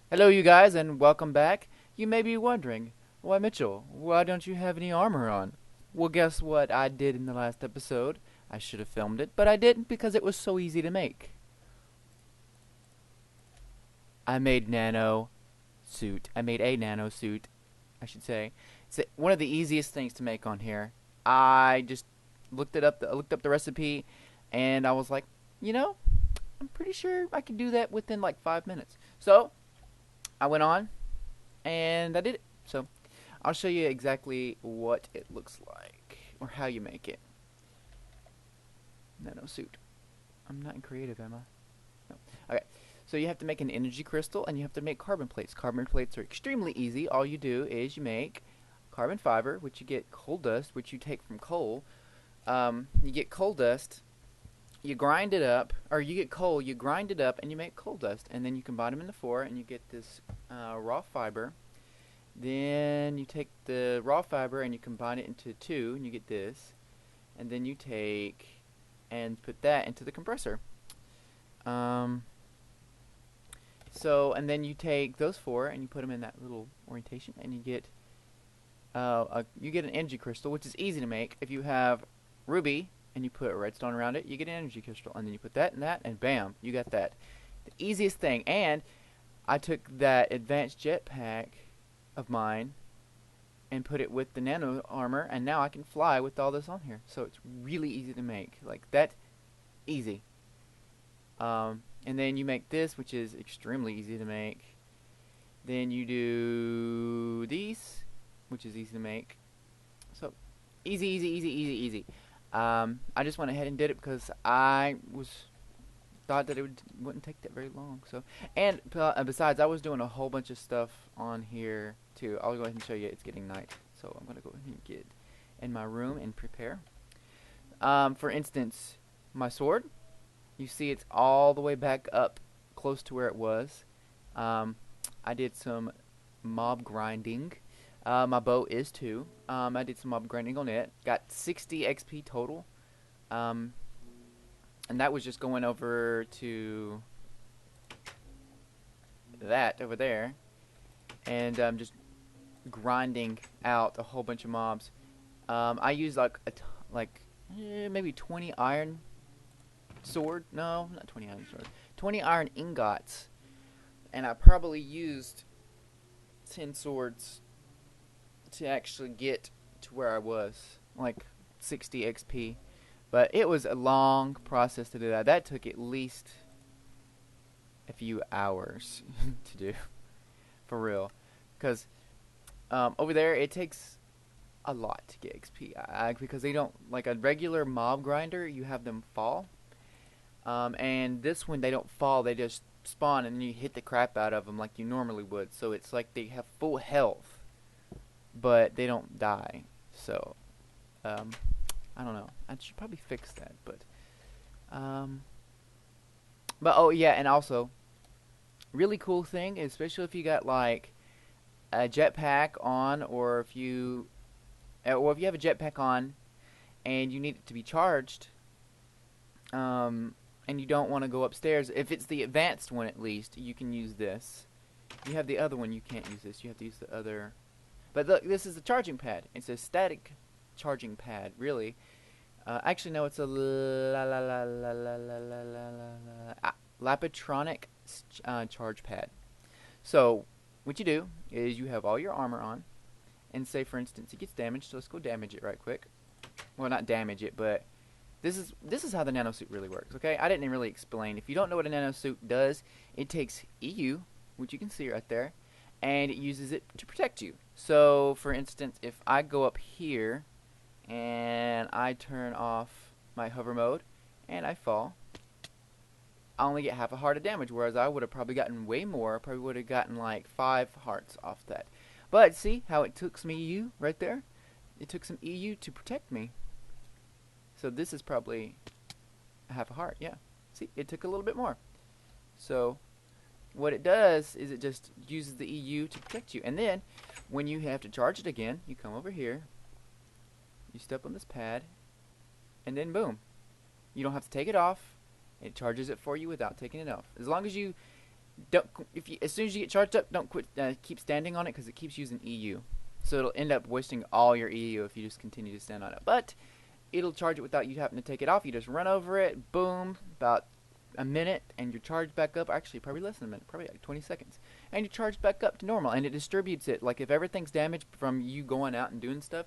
Hello, you guys, and welcome back. You may be wondering, why, Mitchell, why don't you have any armor on? Well, guess what I did in the last episode? I should have filmed it, but I didn't because it was so easy to make. I made nano suit. I made a nano suit, I should say. It's one of the easiest things to make on here. I just looked up the recipe, and I was like, you know, I'm pretty sure I could do that within like 5 minutes. So I went on and I did it. So I'll show you exactly what it looks like or how you make it. Nanosuit. I'm not in creative, am I? No. Okay. So you have to make an energy crystal and you have to make carbon plates. Carbon plates are extremely easy. All you do is you make carbon fiber, which you get coal dust, which you take from coal. You get coal dust, you grind it up, or you get coal, you grind it up, and you make coal dust. And then you combine them into four, and you get this raw fiber. Then you take the raw fiber and you combine it into two, and you get this. And then you take and put that into the compressor. Um, and then you take those four and you put them in that little orientation, and you get an energy crystal, which is easy to make. If you have ruby and you put a redstone around it, you get an energy crystal, and then you put that and that, and bam, you got that. The easiest thing. And I took that advanced jetpack of mine and put it with the nano armor, and now I can fly with all this on here. So it's really easy to make. Like that easy. And then you make this, which is extremely easy to make. Then you do these, which is easy to make. So easy, easy, easy, easy, easy. I just went ahead and did it because I thought that wouldn't take that very long. So, and besides, I was doing a whole bunch of stuff on here too. I'll go ahead and show you. It's getting night, so I'm gonna go ahead and get in my room and prepare. For instance, my sword. You see, it's all the way back up, close to where it was. Um, I did some mob grinding. My bow is too. I did some mob grinding on it. Got 60 XP total. Um, and that was just going over to that over there, and just grinding out a whole bunch of mobs. I used maybe 20 iron sword. No, not 20 iron sword. 20 iron ingots, and I probably used 10 swords to actually get to where I was, like 60 XP. But it was a long process to do that. That took at least a few hours to do, for real. Because over there, it takes a lot to get XP. Because they don't, like a regular mob grinder, you have them fall. And this one, they don't fall, they just spawn and you hit the crap out of them like you normally would. So it's like they have full health, but they don't die. So, I don't know. I should probably fix that, um, but oh yeah, and also, really cool thing, especially if you got like a jetpack on, or if you have a jetpack on and you need it to be charged, and you don't want to go upstairs. If it's the advanced one, at least you can use this. If you have the other one, you can't use this. You have to use the other. But look, this is the charging pad. It's a static charging pad, really. Actually, no, it's a Lapitronic charge pad. So, what you do is you have all your armor on, and say, for instance, it gets damaged. So let's go damage it right quick. Well, not damage it, but this is how the nanosuit really works. Okay, I didn't really explain. If you don't know what a nanosuit does, it takes EU, which you can see right there, and it uses it to protect you. So, for instance, if I go up here and I turn off my hover mode and I fall, I only get half a heart of damage, whereas I would have probably gotten way more. Probably would have gotten like 5 hearts off that. But see how it took some EU right there? It took some EU to protect me. So this is probably half a heart, yeah. See, it took a little bit more. So what it does is it just uses the EU to protect you. And then when you have to charge it again, you come over here, you step on this pad, and then boom. You don't have to take it off. It charges it for you without taking it off. As long as you don't if you as soon as you get charged up, don't quit. Keep standing on it because it keeps using EU. So it'll end up wasting all your EU if you just continue to stand on it. But it'll charge it without you having to take it off. You just run over it, boom, about a minute, and you're charged back up. Actually, probably less than a minute, probably like 20 seconds. And you're charged back up to normal, and it distributes it. Like if everything's damaged from you going out and doing stuff,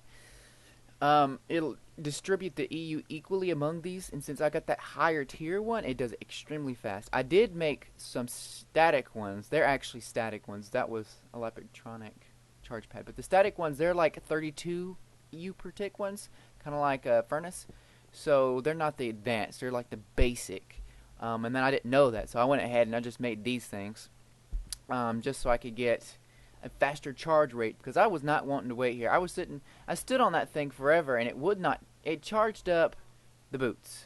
it'll distribute the EU equally among these. And since I got that higher tier one, it does it extremely fast. I did make some static ones. They're actually static ones. That was electronic charge pad. But the static ones, they're like 32 EU per tick ones, kind of like a furnace. So they're not the advanced. They're like the basic. And then I didn't know that, so I went ahead and I just made these things, just so I could get a faster charge rate, because I was not wanting to wait here. I stood on that thing forever, and it charged up the boots.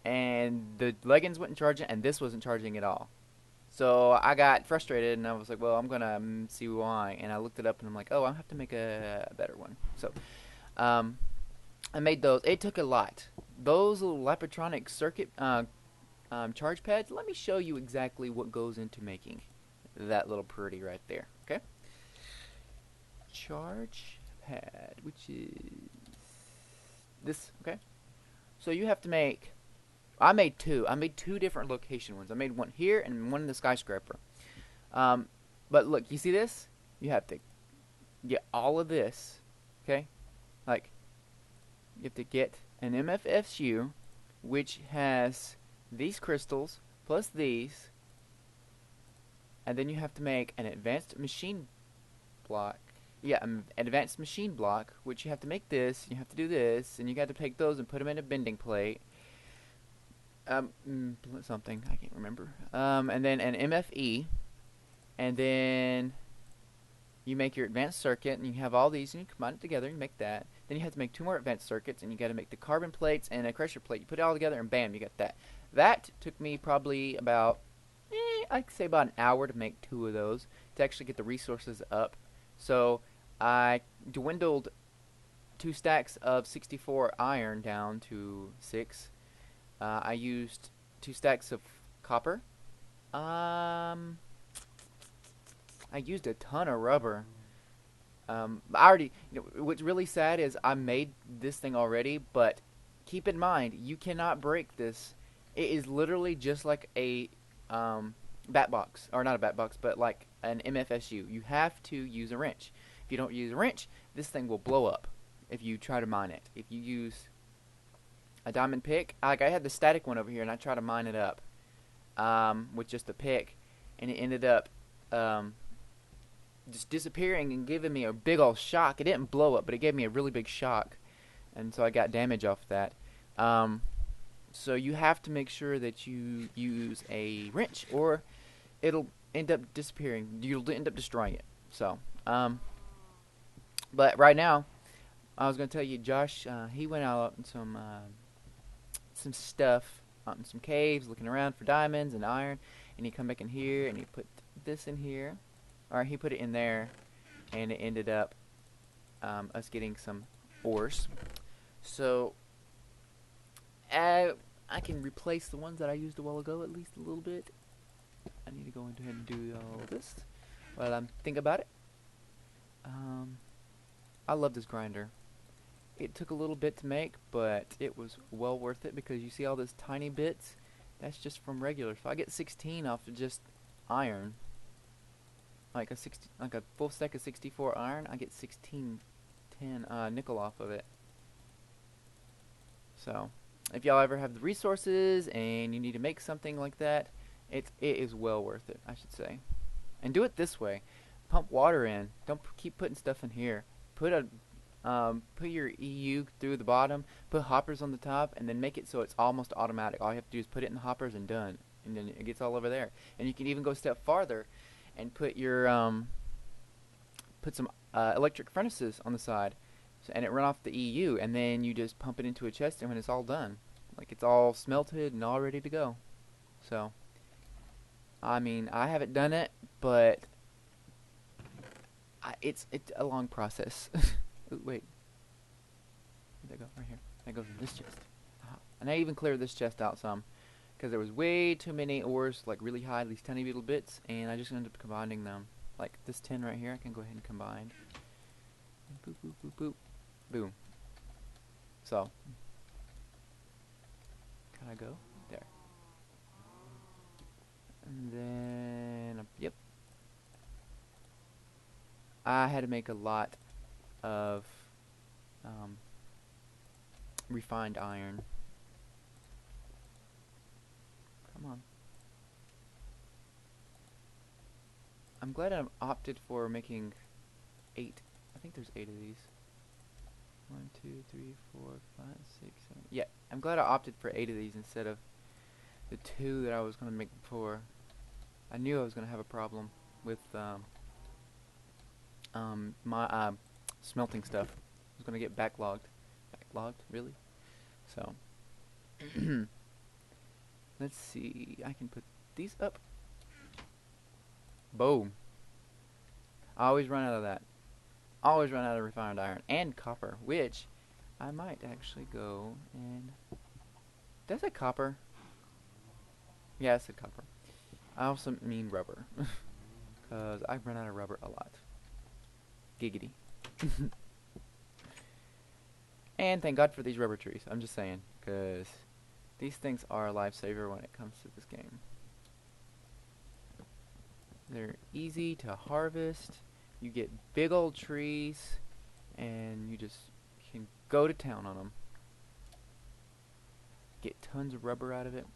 And the leggings wouldn't charge it, and this wasn't charging at all. So I got frustrated, and I was like, well, I'm going to see why. And I looked it up, and I'm like, oh, I'll have to make a better one. So I made those. It took a lot. Those little electronic circuit charge pads, let me show you exactly what goes into making that little pretty right there. Okay, charge pad, which is this. Okay, so you have to make, I made two different location ones. I made one here and one in the skyscraper. But look, you see this? You have to get all of this. Okay, like you have to get an MFSU, which has these crystals plus these, and then you have to make an advanced machine block. Yeah, an advanced machine block, which you have to make this, you have to do this, and you got to take those and put them in a bending plate. Something, I can't remember. And then an MFE, and then you make your advanced circuit, and you have all these, and you combine it together, and you make that. Then you have to make two more advanced circuits, and you got to make the carbon plates and a crusher plate. You put it all together, and bam, you got that. That took me probably about, I'd say about an hour to make two of those, to actually get the resources up. So I dwindled 2 stacks of 64 iron down to 6. I used 2 stacks of copper. I used a ton of rubber. I already, what's really sad is I made this thing already, but keep in mind, you cannot break this. It is literally just like a bat box, or not a bat box, but like an MFSU. You have to use a wrench. If you don't use a wrench, this thing will blow up if you try to mine it. If you use a diamond pick, like I had the static one over here, and I tried to mine it up with just a pick, and it ended up just disappearing and giving me a big old shock. It didn't blow up, but it gave me a really big shock, and so I got damage off that. So you have to make sure that you use a wrench, or it'll end up disappearing. You'll end up destroying it. So, but right now, I was going to tell you, Josh, he went out on some stuff, out in some caves, looking around for diamonds and iron, and he come back in here, and he put this in here, or he put it in there, and it ended up us getting some ores. So I can replace the ones that I used a while ago, at least a little bit. I need to go ahead and do all this while I'm thinking about it. I love this grinder. It took a little bit to make, but it was well worth it, because you see all those tiny bits? That's just from regular. So I get 16 off of just iron. Like a full stack of 64 iron, I get 10 nickel off of it. So if y'all ever have the resources and you need to make something like that, it is well worth it, I should say. And do it this way: pump water in. Don't keep putting stuff in here. Put your EU through the bottom. Put hoppers on the top, and then make it so it's almost automatic. All you have to do is put it in the hoppers and done. And then it gets all over there. And you can even go a step farther and put your put some electric furnaces on the side, and it run off the EU, and then you just pump it into a chest, and when it's all done, like it's all smelted and all ready to go. So, I mean, I haven't done it, but it's a long process. Ooh, wait, where'd that go? Right here. That goes in this chest. And I even cleared this chest out some, because there was way too many ores, like really high, these tiny little bits, and I just ended up combining them. Like this tin right here, I can go ahead and combine. Boop, boop, boop, boop. Boom. So, can I go? There. And then, yep. I had to make a lot of refined iron. Come on. I'm glad I've opted for making 8. I think there's 8 of these. 1, 2, 3, 4, 5, 6, 7. Yeah, I'm glad I opted for 8 of these instead of the 2 that I was going to make before. I knew I was going to have a problem with my smelting stuff. I was going to get backlogged. Backlogged? Really? So, let's see. I can put these up. Boom. I always run out of that. Always run out of refined iron and copper, which I might actually go and... Does it copper? Yeah, it said copper. I also mean rubber. Because I run out of rubber a lot. Giggity. And thank God for these rubber trees. I'm just saying. Because these things are a lifesaver when it comes to this game. They're easy to harvest. You get big old trees, and you just can go to town on them. Get tons of rubber out of it.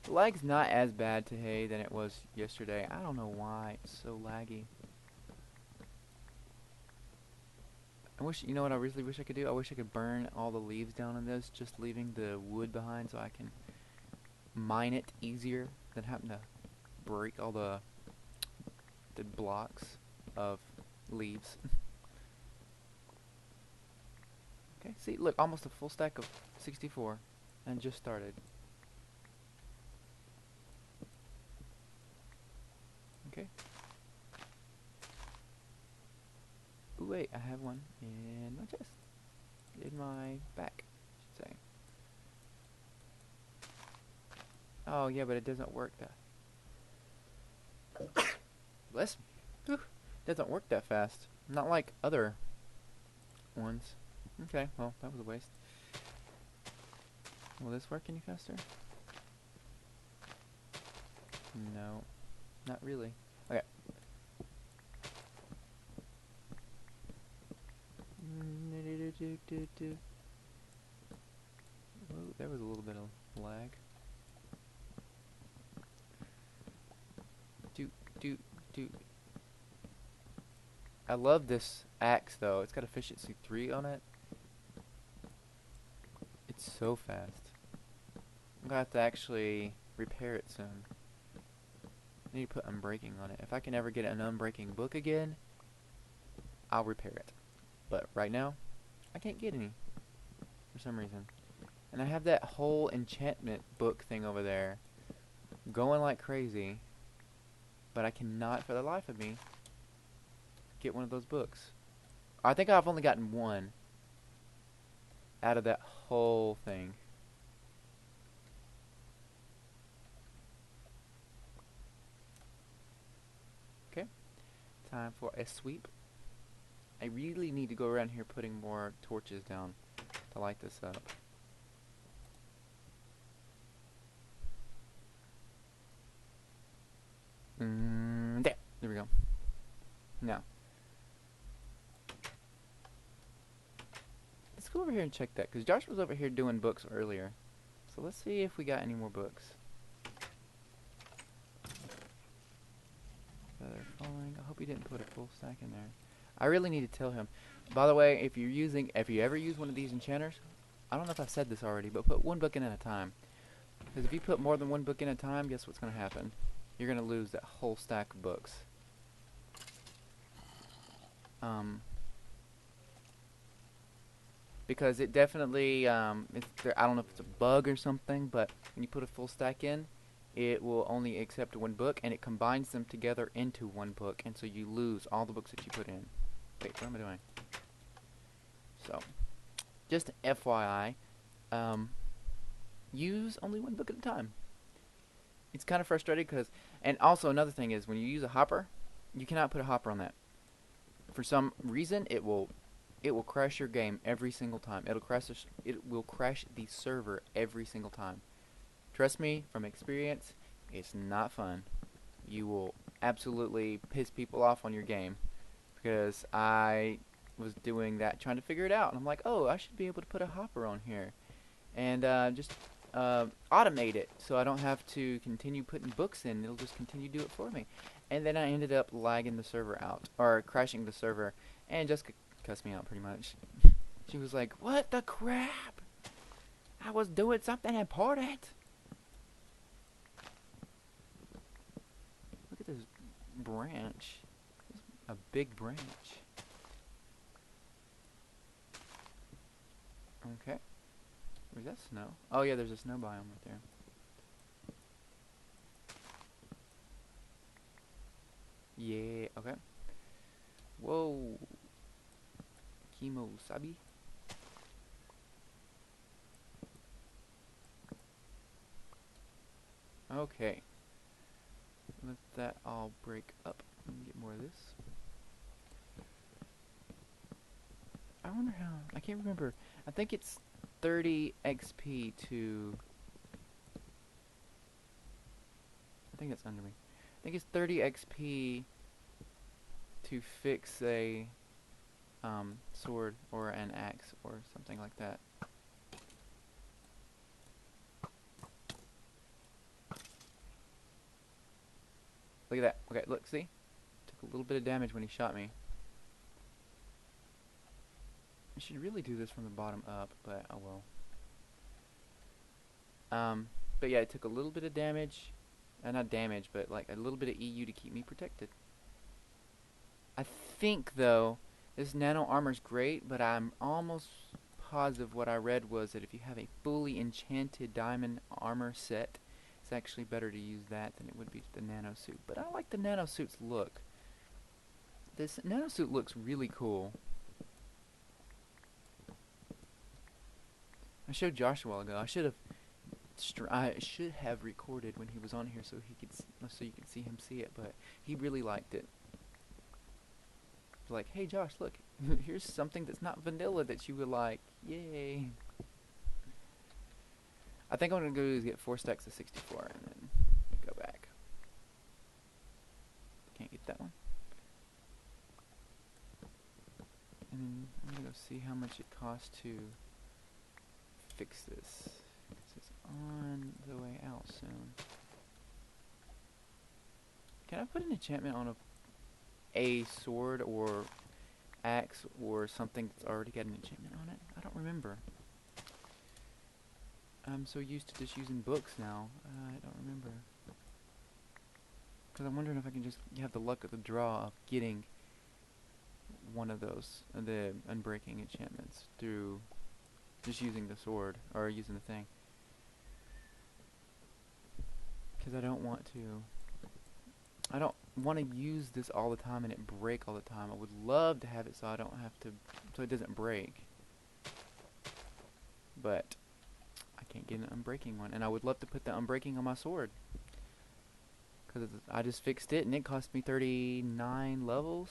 The lag's not as bad today than it was yesterday. I don't know why it's so laggy. I wish, you know what I really wish I could do? I wish I could burn all the leaves down on this, just leaving the wood behind so I can mine it easier than having to break all the blocks of leaves. Okay, see, look, almost a full stack of 64 and just started. Okay. Ooh, wait, I have one in my chest. In my back, I should say. Oh, yeah, but it doesn't work that... Bless me. Whew. Doesn't work that fast. Not like other ones. Okay, well, that was a waste. Will this work any faster? No. Not really. Okay. Whoa, there was a little bit of lag. I love this axe though. It's got efficiency 3 on it. It's so fast. I'm gonna have to actually repair it soon. I need to put unbreaking on it. If I can ever get an unbreaking book again, I'll repair it. But right now, I can't get any for some reason. And I have that whole enchantment book thing over there going like crazy, but I cannot for the life of me get one of those books. I think I've only gotten one out of that whole thing. Okay, time for a sweep. I really need to go around here putting more torches down to light this up. There we go. Now, let's go over here and check that, because Josh was over here doing books earlier. So let's see if we got any more books. Feather falling. I hope he didn't put a full stack in there. I really need to tell him. By the way, if you ever use one of these enchanters, I don't know if I've said this already, but put one book in at a time. Because if you put more than one book in at a time, guess what's going to happen? You're going to lose that whole stack of books. Because it definitely, I don't know if it's a bug or something, but when you put a full stack in, it will only accept one book, and it combines them together into one book, and so you lose all the books that you put in. Wait, what am I doing? So, just FYI, use only one book at a time. It's kind of frustrating because, and also another thing is when you use a hopper, you cannot put a hopper on that. For some reason, it will crash your game every single time. It will crash the server every single time. Trust me, from experience, it's not fun. You will absolutely piss people off on your game because I was doing that, trying to figure it out, and I'm like, oh, I should be able to put a hopper on here and just automate it so I don't have to continue putting books in. It'll just continue to do it for me. And then I ended up lagging the server out, or crashing the server, and Jessica cussed me out pretty much. She was like, what the crap? I was doing something important. Look at this branch. A big branch. Okay. Where's that snow? Oh yeah, there's a snow biome right there. Yeah, okay. Whoa. Sabi. Okay. Let that all break up. Let me get more of this. I wonder how. I can't remember. I think it's 30 XP to. I think that's under me. I think it's 30 XP to fix a sword or an axe or something like that. Look at that. Okay, look, see? Took a little bit of damage when he shot me. I should really do this from the bottom up, but oh well. But yeah, it took a little bit of damage. Not damage, but like a little bit of EU to keep me protected. I think, though, this nano armor's great, but I'm almost positive what I read was that if you have a fully enchanted diamond armor set, it's actually better to use that than it would be the nanosuit. But I like the nanosuit's look. This nanosuit looks really cool. I showed Josh a while ago. I should have recorded when he was on here so you could see him see it, but he really liked it. Like, hey Josh, look, here's something that's not vanilla that you would like. Yay. I think what I'm gonna go is get 4 stacks of 64 and then go back. Can't get that one. And then I'm gonna go see how much it costs to fix this. It's on the way out soon. Can I put an enchantment on a sword or axe or something that's already got an enchantment on it? I don't remember. I'm so used to just using books now. I don't remember. Because I'm wondering if I can just have the luck of the draw of getting one of those, the unbreaking enchantments, through just using the sword or using the thing. Because I don't want to use this all the time and it break all the time. I would love to have it so I don't have to, so it doesn't break. But I can't get an unbreaking one, and I would love to put the unbreaking on my sword. Because I just fixed it and it cost me 39 levels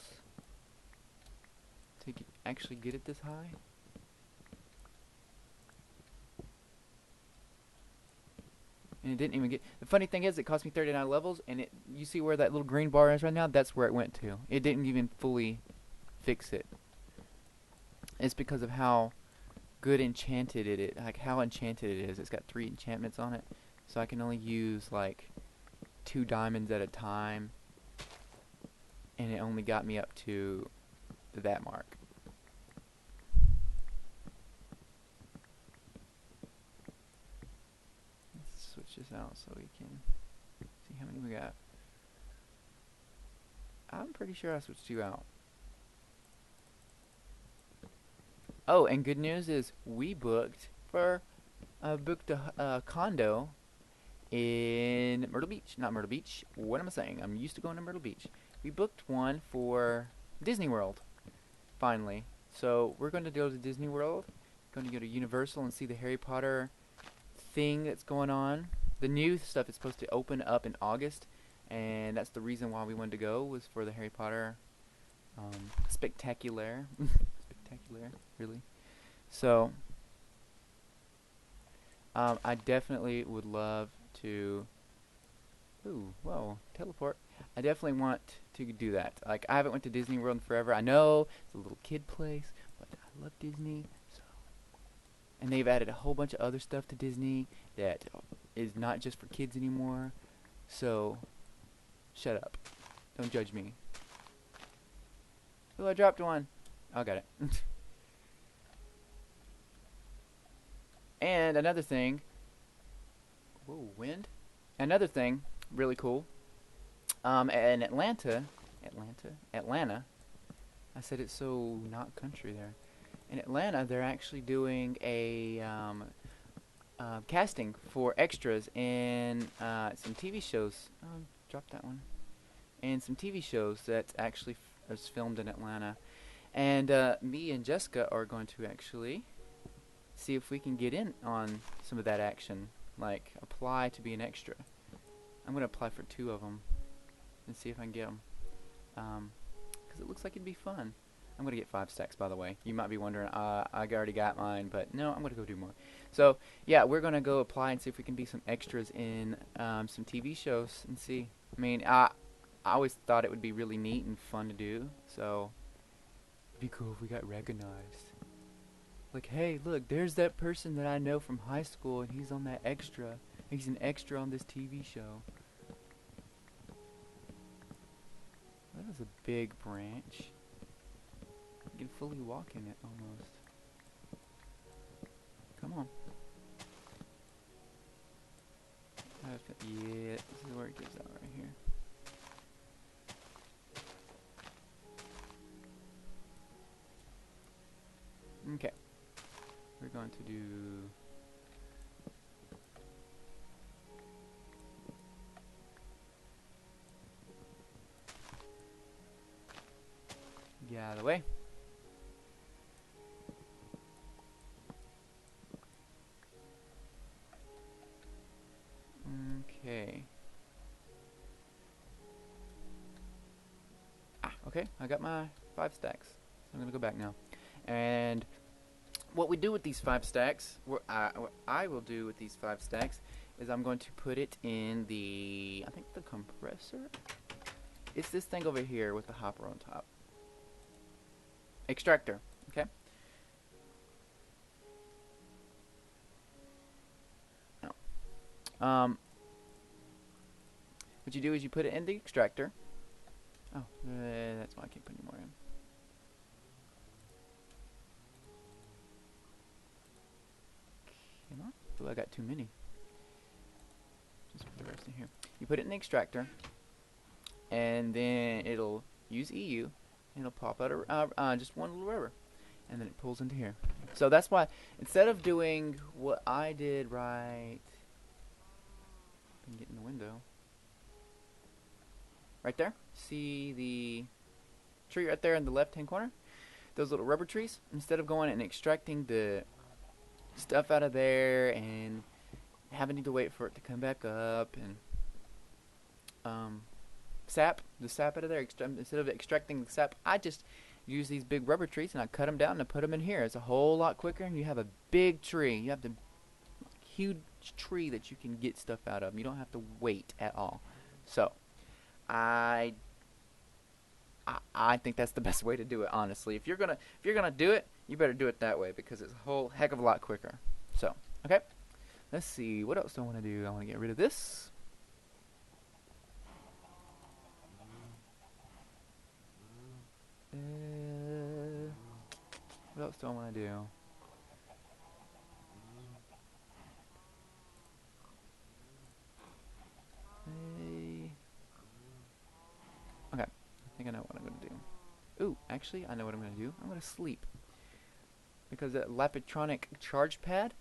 to actually get it this high. And it didn't even get. The funny thing is, it cost me 39 levels, and you see where that little green bar is right now? That's where it went to. It didn't even fully fix it. It's because of how good enchanted it is. Like how enchanted it is. It's got 3 enchantments on it, so I can only use like 2 diamonds at a time, and it only got me up to that mark. Switch this out so we can see how many we got. I'm pretty sure I switched you out. Oh, and good news is we booked a condo in Myrtle Beach. Not Myrtle Beach. What am I saying? I'm used to going to Myrtle Beach. We booked one for Disney World, finally. So we're going to go to Disney World. Going to go to Universal and see the Harry Potter thing that's going on. The new stuff is supposed to open up in August, and that's the reason why we wanted to go, was for the Harry Potter spectacular. Spectacular, really. So, I definitely would love to. Ooh, whoa, teleport. I definitely want to do that. Like, I haven't went to Disney World in forever. I know it's a little kid place, but I love Disney. So, and they've added a whole bunch of other stuff to Disney that is not just for kids anymore. So, shut up. Don't judge me. Oh, I dropped one. Oh, I got it. And another thing. Whoa, wind. Another thing, really cool. In Atlanta. I said it's so not country there. In Atlanta, they're actually doing a casting for extras in some TV shows. Oh, drop that one. And some TV shows that actually is filmed in Atlanta. And me and Jessica are going to actually see if we can get in on some of that action. Like, apply to be an extra. I'm going to apply for 2 of them and see if I can get them. Because it looks like it'd be fun. I'm going to get 5 stacks, by the way. You might be wondering, I already got mine, but no, I'm going to go do more. So, yeah, we're going to go apply and see if we can be some extras in some TV shows and see. I mean, I always thought it would be really neat and fun to do, so it'd be cool if we got recognized. Like, hey, look, there's that person that I know from high school, and he's on that extra. He's an extra on this TV show. That is a big branch. You can fully walk in it, almost. Come on. Yeah, this is where it gives out right here. Okay. We're going to do... Get out of the way. Okay. Okay, I got my 5 stacks. So I'm going to go back now. And what we do with these 5 stacks, what I will do with these 5 stacks, is I'm going to put it in the, I think the compressor? It's this thing over here with the hopper on top. Extractor, okay? No. What you do is you put it in the extractor. Oh, that's why I can't put any more in. Come on. Oh, I got too many. Just put the rest in here. You put it in the extractor, and then it'll use EU, and it'll pop out just one little rubber, and then it pulls into here. So that's why, instead of doing what I did right, I can get in the window. Right there, see the tree right there in the left-hand corner? Those little rubber trees? Instead of going and extracting the stuff out of there and having to wait for it to come back up and the sap out of there, instead of extracting the sap, I just use these big rubber trees and I cut them down and I put them in here. It's a whole lot quicker, and you have a big tree. You have the huge tree that you can get stuff out of. You don't have to wait at all. So I think that's the best way to do it, honestly. If you're gonna do it, you better do it that way, because it's a whole heck of a lot quicker. So, okay. Let's see, what else do I want to do? I want to get rid of this. What else do I want to do? Okay, I think I know what I'm going to do. Ooh, actually, I know what I'm going to do. I'm going to sleep. Because that Lapitronic charge pad,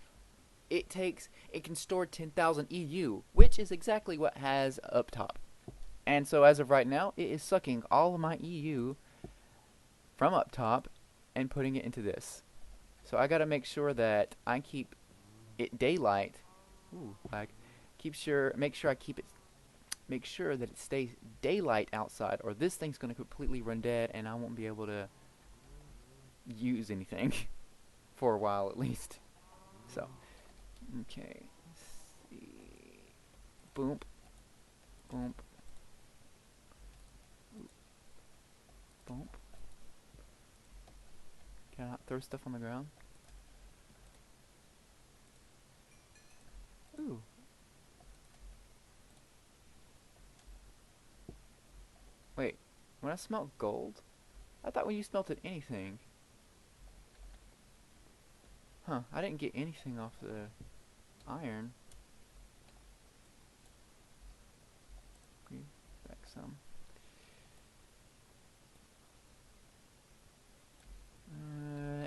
it can store 10,000 EU, which is exactly what has up top. And so as of right now, it is sucking all of my EU from up top and putting it into this. So I got to make sure that I keep it daylight Ooh, lag. Make sure I keep it. Make sure that it stays daylight outside, or this thing's gonna completely run dead, and I won't be able to use anything for a while at least. So, okay. Let's see. Boom, boom, boom. Can I not throw stuff on the ground? Ooh. Wait. When I smelt gold, I thought when you smelted anything. Huh. I didn't get anything off the iron. Okay, back some.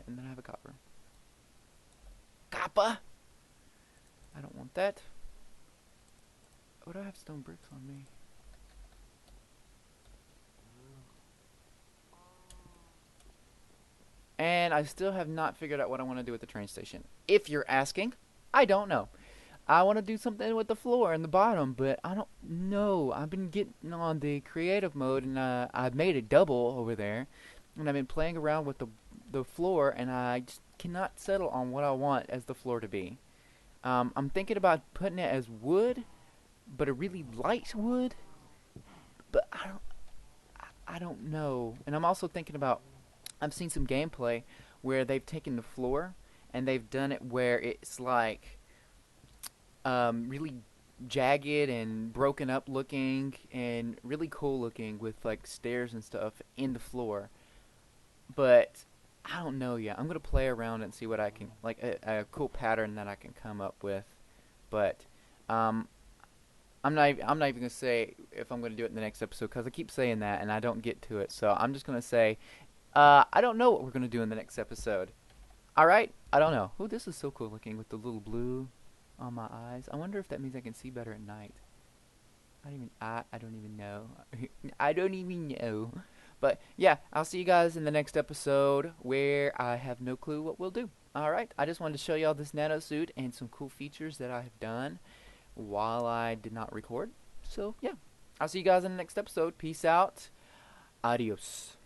And then I have a copper. Copper! I don't want that. Oh, do I have stone bricks on me? And I still have not figured out what I want to do with the train station. If you're asking, I don't know. I want to do something with the floor and the bottom, but I don't know. I've been getting on the creative mode, and I've made a double over there, and I've been playing around with the floor, and I just cannot settle on what I want as the floor to be. I'm thinking about putting it as wood, but a really light wood. But I don't know. And I'm also thinking about, I've seen some gameplay where they've taken the floor and they've done it where it's like really jagged and broken up looking and really cool looking with like stairs and stuff in the floor. But I don't know yet. I'm gonna play around and see what I can, like a cool pattern that I can come up with. But um, I'm not even gonna say if I'm gonna do it in the next episode because I keep saying that and I don't get to it. So I'm just gonna say I don't know what we're gonna do in the next episode. All right, I don't know. Oh, this is so cool looking with the little blue on my eyes. I wonder if that means I can see better at night. I don't even know. I don't even know. But yeah, I'll see you guys in the next episode where I have no clue what we'll do. Alright, I just wanted to show y'all this Nanosuit and some cool features that I have done while I did not record. So yeah, I'll see you guys in the next episode. Peace out. Adios.